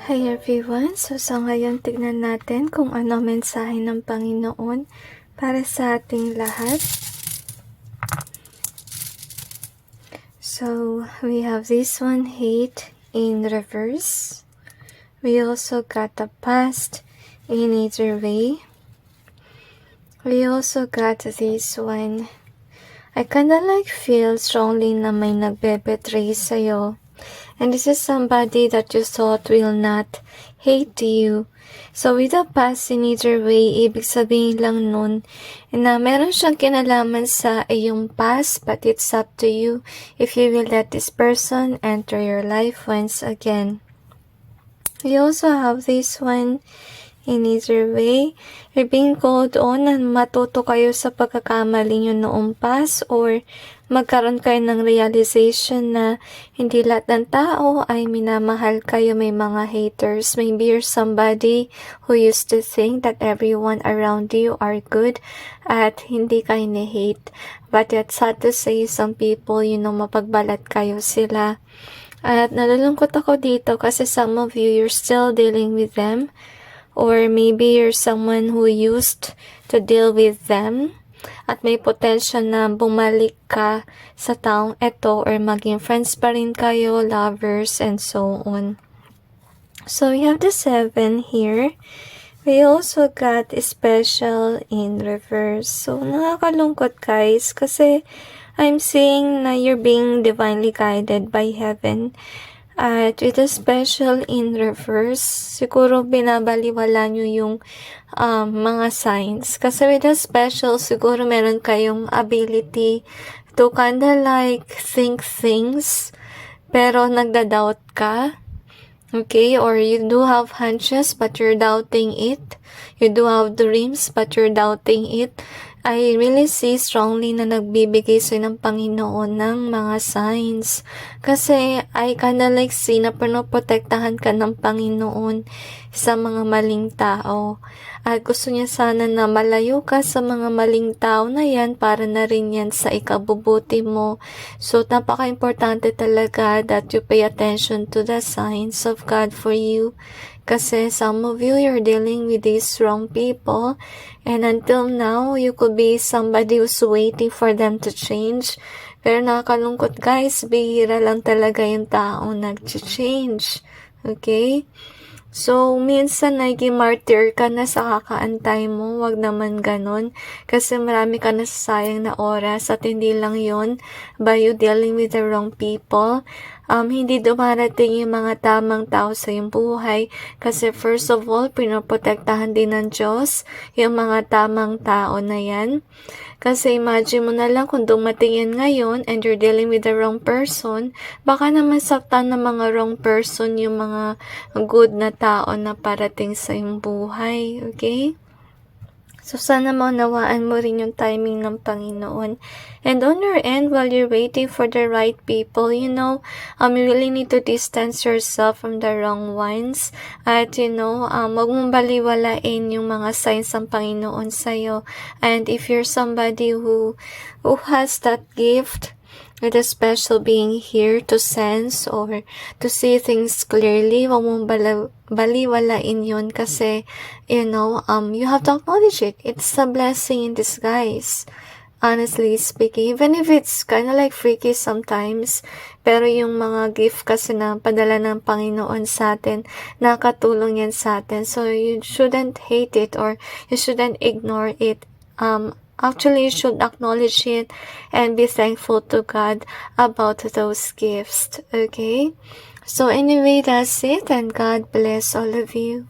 Hi everyone! So sa ngayon tignan natin kung ano mensahe ng Panginoon para sa ating lahat. So we have this one, hate in reverse. We also got the past in either way. We also got this one. I kinda feel strongly na may nagbe-betray sa'yo. And this is somebody that you thought will not hate you. So with the past in either way, ibig sabihin lang nun na meron siyang kinalaman sa iyong past, but it's up to you if you will let this person enter your life once again. We also have this one in either way. You're being called on na matuto kayo sa pagkakamali nyo noong past, or magkaroon kayo ng realization na hindi lahat ng tao ay minamahal kayo. May mga haters. Maybe you're somebody who used to think that everyone around you are good at hindi kayo ni-hate. But it's sad to say, some people, mapagbalat kayo sila. At nalulungkot ako dito kasi some of you, you're still dealing with them. Or maybe you're someone who used to deal with them at may potential na bumalik ka sa taong ito, or maging friends pa rin kayo, lovers, and so on. So we have the 7 here. We also got special in reverse. So nakakalungkot guys kasi I'm seeing na you're being divinely guided by heaven. At with the special in reverse, siguro binabaliwala nyo yung mga signs. Kasi with the special, siguro meron kayong ability to kinda think things, pero nagda-doubt ka. Okay? Or you do have hunches, but you're doubting it. You do have dreams, but you're doubting it. I really see strongly na nagbibigay sa'yo ng Panginoon ng mga signs. Kasi I kinda see na pinoprotektahan ka ng Panginoon sa mga maling tao. At gusto niya sana na malayo ka sa mga maling tao na yan, para na rin yan sa ikabubuti mo. So napaka-importante talaga that you pay attention to the signs of God for you. Kasi some of you, you're dealing with these wrong people, and until now, you could be somebody who's waiting for them to change. Pero nakakalungkot guys, bihira lang talaga yung taong nag-change. Okay? So, minsan naging martyr ka na sa kakaantay mo. Wag naman ganun. Kasi marami ka nasasayang na oras, at hindi lang yon by you dealing with the wrong people. Hindi dumarating yung mga tamang tao sa iyong buhay. Kasi first of all, pinoprotektahan din ng Diyos yung mga tamang tao na yan. Kasi imagine mo na lang kung dumating yan ngayon and you're dealing with the wrong person, baka naman saktan ng mga wrong person yung mga good na tao na parating sa iyong buhay. Okay? So, sana maunawaan mo rin yung timing ng Panginoon. And on your end, while you're waiting for the right people, you really need to distance yourself from the wrong ones. At, wag mong baliwalain yung mga signs ng Panginoon sa'yo. And if you're somebody who has that gift, with a special being here to sense or to see things clearly, wag mong baliwalain yun kasi, you have to acknowledge it. It's a blessing in disguise, honestly speaking. Even if it's kind of freaky sometimes, pero yung mga gift kasi na padala ng Panginoon sa atin, nakatulong yan sa atin. So, you shouldn't hate it or you shouldn't ignore it. Actually, you should acknowledge it and be thankful to God about those gifts, okay? So anyway, that's it, and God bless all of you.